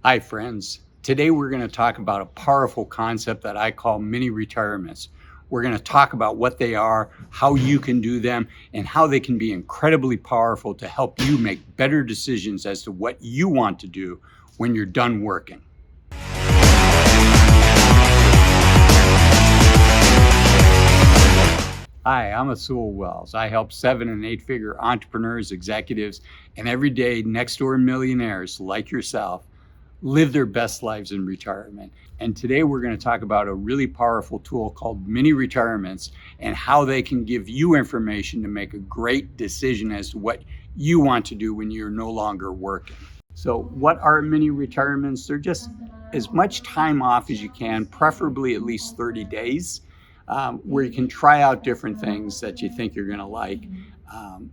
Hi, friends. Today we're going to talk about a powerful concept that I call mini retirements. We're going to talk about what they are, how you can do them, and how they can be incredibly powerful to help you make better decisions as to what you want to do when you're done working. Hi, I'm Azul Wells. I help 7- and 8-figure entrepreneurs, executives, and everyday next door millionaires like yourself live their best lives in retirement. And today we're going to talk about a really powerful tool called mini retirements and how they can give you information to make a great decision as to what you want to do when you're no longer working. So what are mini retirements? They're just as much time off as you can, preferably at least 30 days, where you can try out different things that you think you're going to like.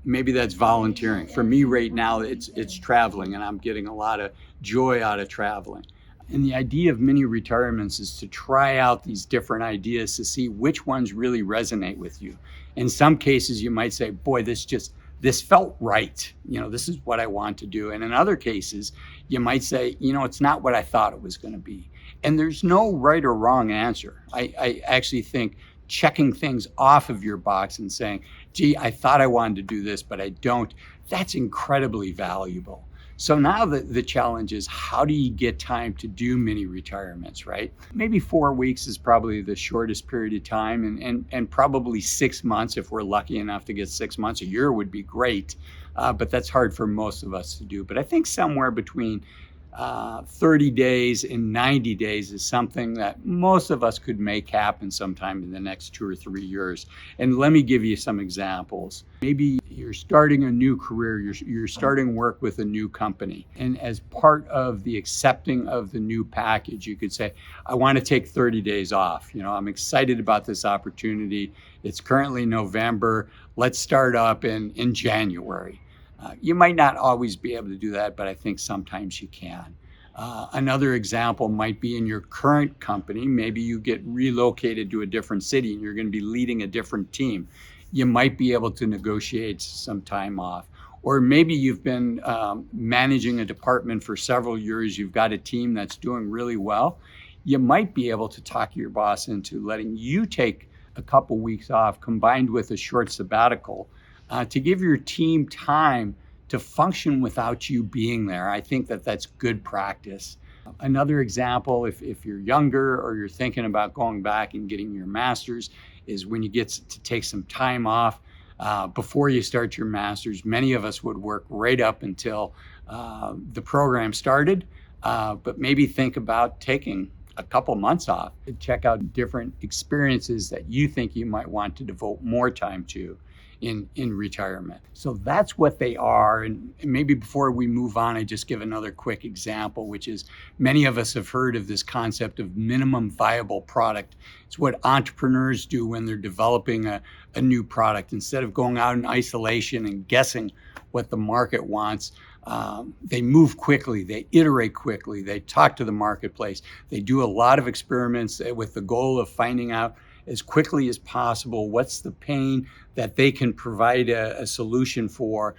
Maybe that's volunteering. For me right now, it's traveling, and I'm getting a lot of joy out of traveling. And the idea of mini retirements is to try out these different ideas to see which ones really resonate with you. In some cases, you might say, boy, this felt right. This is what I want to do. And in other cases, you might say, it's not what I thought it was going to be. And there's no right or wrong answer. I actually think checking things off of your box and saying, gee, I thought I wanted to do this, but I don't, that's incredibly valuable. So now the challenge is, how do you get time to do mini retirements, right? Maybe 4 weeks is probably the shortest period of time, and probably 6 months, if we're lucky enough to get 6 months. A year would be great, but that's hard for most of us to do. But I think somewhere between 30 days and 90 days is something that most of us could make happen sometime in the next 2 or 3 years. And let me give you some examples. Maybe you're starting a new career, you're starting work with a new company. And as part of the accepting of the new package, you could say, I want to take 30 days off. I'm excited about this opportunity. It's currently November. Let's start up in January. You might not always be able to do that, but I think sometimes you can. Another example might be in your current company. Maybe you get relocated to a different city and you're going to be leading a different team. You might be able to negotiate some time off. Or maybe you've been managing a department for several years. You've got a team that's doing really well. You might be able to talk your boss into letting you take a couple weeks off combined with a short sabbatical to give your team time to function without you being there. I think that's good practice. Another example, if you're younger or you're thinking about going back and getting your master's, is when you get to take some time off before you start your master's. Many of us would work right up until the program started, but maybe think about taking a couple months off to check out different experiences that you think you might want to devote more time to in retirement. So that's what they are. And maybe before we move on, I just give another quick example, which is many of us have heard of this concept of minimum viable product. It's what entrepreneurs do when they're developing a new product. Instead of going out in isolation and guessing what the market wants, they move quickly, they iterate quickly, they talk to the marketplace, they do a lot of experiments with the goal of finding out as quickly as possible what's the pain that they can provide a solution for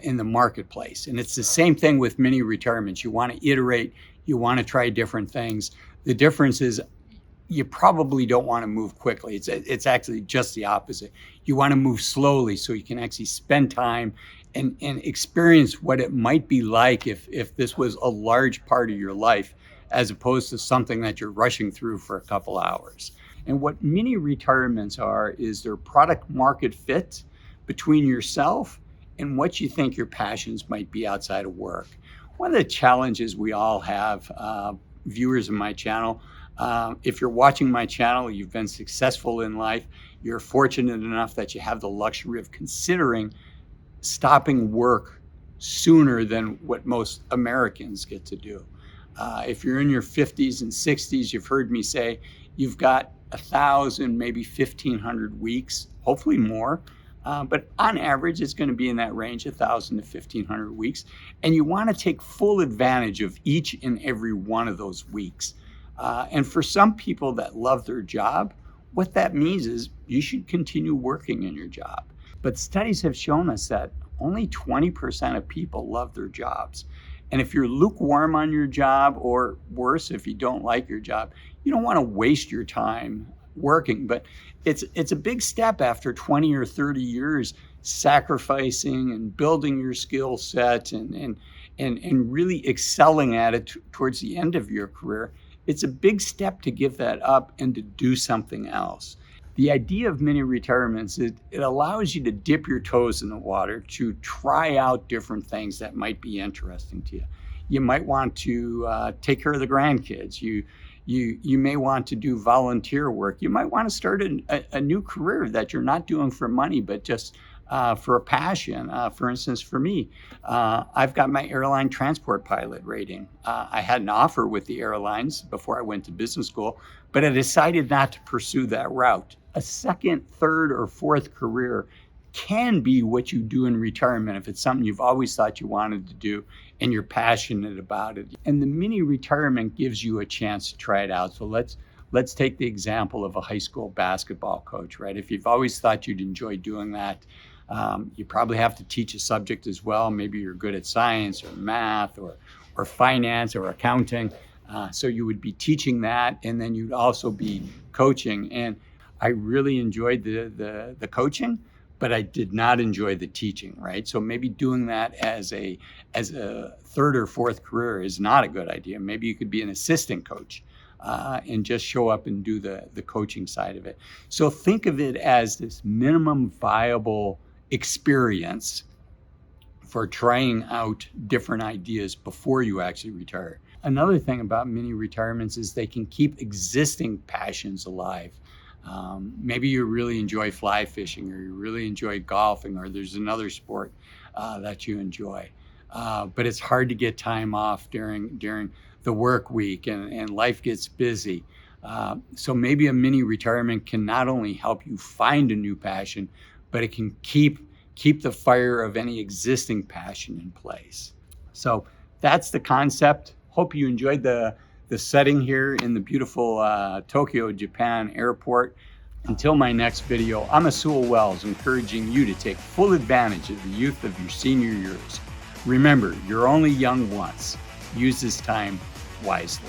in the marketplace. And it's the same thing with mini retirements. You want to iterate, you want to try different things. The difference is you probably don't want to move quickly. It's actually just the opposite. You want to move slowly so you can actually spend time and experience what it might be like if this was a large part of your life, as opposed to something that you're rushing through for a couple hours. And what mini retirements are is their product market fit between yourself and what you think your passions might be outside of work. One of the challenges we all have, viewers of my channel, if you're watching my channel, you've been successful in life, you're fortunate enough that you have the luxury of considering stopping work sooner than what most Americans get to do. If you're in your 50s and 60s, you've heard me say you've got 1,000, maybe 1,500 weeks, hopefully more. But on average, it's going to be in that range, 1,000 to 1,500 weeks. And you want to take full advantage of each and every one of those weeks. And for some people that love their job, what that means is you should continue working in your job. But studies have shown us that only 20% of people love their jobs. And if you're lukewarm on your job, or worse, if you don't like your job, you don't want to waste your time working. But it's a big step after 20 or 30 years sacrificing and building your skill set and really excelling at it towards the end of your career. It's a big step to give that up and to do something else. The idea of mini retirements, it allows you to dip your toes in the water, to try out different things that might be interesting to you. You might want to take care of the grandkids. You may want to do volunteer work. You might want to start a new career that you're not doing for money, but just for a passion. For instance, for me, I've got my airline transport pilot rating. I had an offer with the airlines before I went to business school, but I decided not to pursue that route. A second, third, or fourth career can be what you do in retirement if it's something you've always thought you wanted to do and you're passionate about it. And the mini retirement gives you a chance to try it out. So let's take the example of a high school basketball coach, right? If you've always thought you'd enjoy doing that, you probably have to teach a subject as well. Maybe you're good at science or math or finance or accounting. So you would be teaching that, and then you'd also be coaching. And I really enjoyed the coaching, but I did not enjoy the teaching, right? So maybe doing that as a third or fourth career is not a good idea. Maybe you could be an assistant coach and just show up and do the coaching side of it. So think of it as this minimum viable experience for trying out different ideas before you actually retire. Another thing about mini retirements is they can keep existing passions alive. Maybe you really enjoy fly fishing, or you really enjoy golfing, or there's another sport that you enjoy. But it's hard to get time off during the work week, and life gets busy. So maybe a mini retirement can not only help you find a new passion, but it can keep the fire of any existing passion in place. So that's the concept. Hope you enjoyed the setting here in the beautiful Tokyo, Japan airport. Until my next video, I'm Azul Wells, encouraging you to take full advantage of the youth of your senior years. Remember, you're only young once. Use this time wisely.